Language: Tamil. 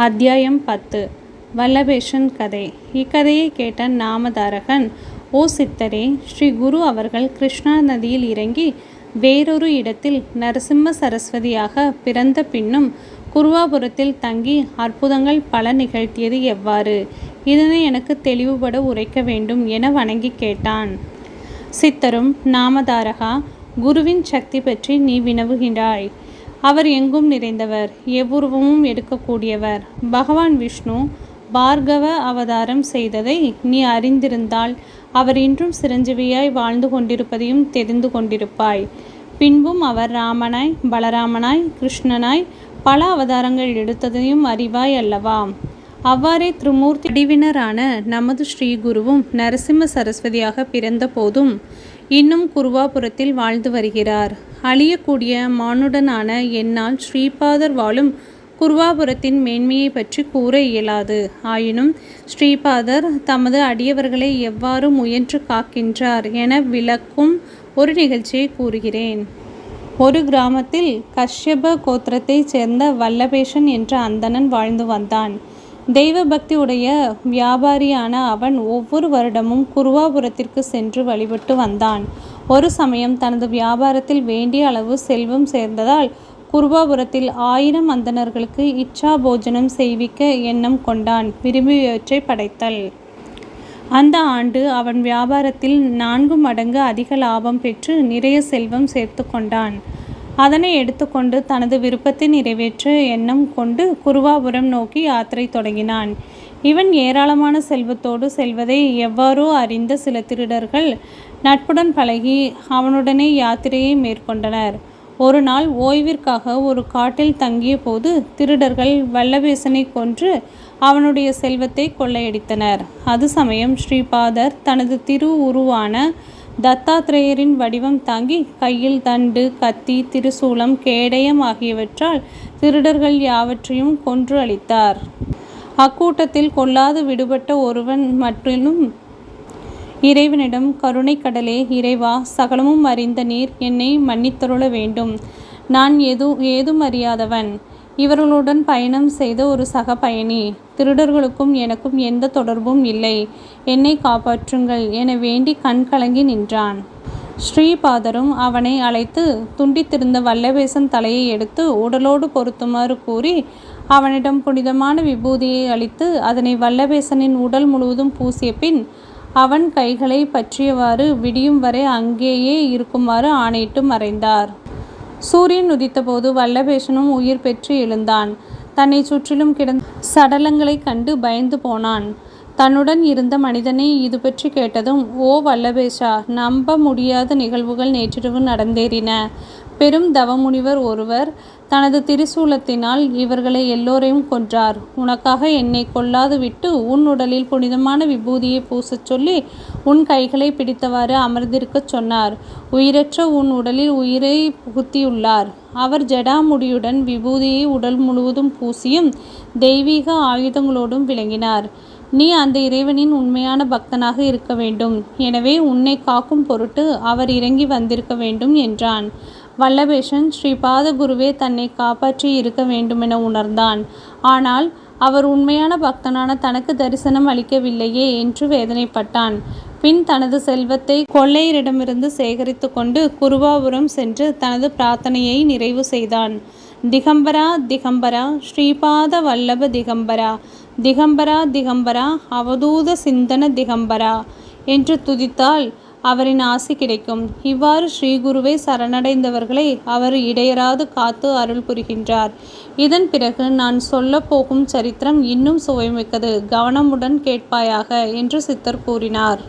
அத்தியாயம் 10. வல்லபேஷன் கதை. இக்கதையை கேட்ட நாமதாரகன், ஓ சித்தரே, ஸ்ரீ குரு அவர்கள் கிருஷ்ணா நதியில் இறங்கி வேறொரு இடத்தில் நரசிம்ம சரஸ்வதியாக பிறந்த பின்னும் குருவாபுரத்தில் தங்கி அற்புதங்கள் பல நிகழ்த்தியது எவ்வாறு? இதனை எனக்கு தெளிவுபட உரைக்க வேண்டும் என வணங்கி கேட்டான். சித்தரும், நாமதாரகா, குருவின் சக்தி பற்றி நீ வினவுகிறாய். அவர் எங்கும் நிறைந்தவர், எவ்வுருவமும் எடுக்கக்கூடியவர். பகவான் விஷ்ணு பார்கவ அவதாரம் செய்ததை நீ அறிந்திருந்தால் அவர் இன்றும் சிரஞ்சீவியாய் வாழ்ந்து கொண்டிருப்பதையும் தெரிந்து கொண்டிருப்பாய். பின்பும் அவர் ராமனாய், பலராமனாய், கிருஷ்ணனாய் பல அவதாரங்கள் எடுத்ததையும் அறிவாய் அல்லவா? அவ்வாறே திருமூர்த்தி வடிவினரான நமது ஸ்ரீ குருவும் நரசிம்ம சரஸ்வதியாக பிறந்த போதும் இன்னும் குருவாபுரத்தில் வாழ்ந்து வருகிறார். அழியக்கூடிய மானுடனான என்னால் ஸ்ரீபாதர் வாழும் குருவாபுரத்தின் மேன்மையை பற்றி கூற இயலாது. ஆயினும் ஸ்ரீபாதர் தமது அடியவர்களை எவ்வாறு முயன்று காக்கின்றார் என விளக்கும் ஒரு நிகழ்ச்சியை கூறுகிறேன். ஒரு கிராமத்தில் கஷ்யப கோத்திரத்தைச் சேர்ந்த வல்லபேஷன் என்ற அந்தணன் வாழ்ந்து வந்தான். தெய்வ பக்தி உடைய வியாபாரியான அவன் ஒவ்வொரு வருடமும் குருவாபுரத்திற்கு சென்று வழிபட்டு வந்தான். ஒரு சமயம் தனது வியாபாரத்தில் வேண்டிய அளவு செல்வம் சேர்ந்ததால் குருவாபுரத்தில் 1000 அந்தணர்களுக்கு இச்சா போஜனம் செய்விக்க எண்ணம் கொண்டான். விரும்பியவற்றை படைத்தல். அந்த ஆண்டு அவன் வியாபாரத்தில் 4 மடங்கு அதிக லாபம் பெற்று நிறைய செல்வம் சேர்த்து கொண்டான். அதனை எடுத்துக்கொண்டு தனது விருப்பத்தை நிறைவேற்ற எண்ணம் கொண்டு குருவாபுரம் நோக்கி யாத்திரை தொடங்கினான். இவன் ஏராளமான செல்வத்தோடு செல்வதை எவ்வாறோ அறிந்த சில திருடர்கள் நட்புடன் பழகி அவனுடனே யாத்திரையை மேற்கொண்டனர். ஒரு நாள் ஓய்விற்காக ஒரு காட்டில் தங்கிய போது திருடர்கள் வல்லபேசனை கொன்று அவனுடைய செல்வத்தை கொள்ளையடித்தனர். அது சமயம் ஸ்ரீபாதர் தனது திரு உருவான தத்தாத்ரேயரின் வடிவம் தாங்கி கையில் தண்டு, கத்தி, திரிசூலம், கேடயம் ஆகியவற்றால் திருடர்கள் யாவற்றையும் கொன்று அளித்தார். அக்கூட்டத்தில் கொல்லாது விடுபட்ட ஒருவன் மற்றிலும் இறைவனிடம், கருணை கடலே, இறைவா, சகலமும் அறிந்த நீர் என்னை மன்னித்தருள வேண்டும். நான் ஏதும் அறியாதவன். இவர்களுடன் பயணம் செய்த ஒரு சக பயணி. திருடர்களுக்கும் எனக்கும் எந்த தொடர்பும் இல்லை. என்னை காப்பாற்றுங்கள் என வேண்டி கண் கலங்கி நின்றான். ஸ்ரீபாதரும் அவனை அழைத்து துண்டித்திருந்த வல்லபேசன் தலையை எடுத்து உடலோடு பொருத்துமாறு கூறி அவனிடம் புனிதமான விபூதியை அளித்து அதனை வல்லபேசனின் உடல் முழுவதும் பூசிய பின் அவன் கைகளை பற்றியவாறு விடியும் வரை அங்கேயே இருக்குமாறு ஆணையிட்டு மறைந்தார். சூரியன் உதித்தபோது வல்லபேஷனும் உயிர் பெற்று எழுந்தான். தன்னை சுற்றிலும் கிடந்த சடலங்களை கண்டு பயந்து போனான். தன்னுடன் இருந்த மனிதனை இது பற்றி கேட்டதும், ஓ வல்லபேஷா, நம்ப முடியாத நிகழ்வுகள் நேற்றிரவு நடந்தேறின. பெரும் தவமுனிவர் ஒருவர் தனது திரிசூலத்தினால் இவர்களை எல்லோரையும் கொன்றார். உனக்காக என்னை கொல்லாது விட்டு உன் உடலில் புனிதமான விபூதியை பூசச் சொல்லி உன் கைகளை பிடித்தவாறு அமர்ந்திருக்கச் சொன்னார். உயிரற்ற உன் உடலில் உயிரை புகுத்தியுள்ளார். அவர் ஜடாமுடியுடன் விபூதியை உடல் முழுவதும் பூசியும் தெய்வீக ஆயுதங்களோடும் விளங்கினார். நீ அந்த இறைவனின் உண்மையான பக்தனாக இருக்க வேண்டும். எனவே உன்னை காக்கும் பொருட்டு அவர் இறங்கி வந்திருக்க வேண்டும் என்றான். வல்லபேஷன் ஸ்ரீபாத குருவே தன்னை காப்பாற்றி இருக்க வேண்டுமென உணர்ந்தான். ஆனால் அவர் உண்மையான பக்தனான தனக்கு தரிசனம் அளிக்கவில்லையே என்று வேதனைப்பட்டான். பின் தனது செல்வத்தை கொள்ளையரிடமிருந்து சேகரித்து கொண்டு குருவாபுரம் சென்று தனது பிரார்த்தனையை நிறைவு செய்தான். திகம்பரா திகம்பரா, ஸ்ரீபாத வல்லப திகம்பரா, திகம்பரா திகம்பரா, அவதூத சிந்தன திகம்பரா என்று துதித்தால் அவரின் ஆசி கிடைக்கும். இவ்வாறு ஸ்ரீகுருவை சரணடைந்தவர்களை அவர் இடையராது காத்து அருள் புரிகின்றார். இதன் பிறகு நான் சொல்ல போகும் சரித்திரம் இன்னும் சுவைமிக்கது. கவனமுடன் கேட்பாயாக என்று சித்தர் கூறினார்.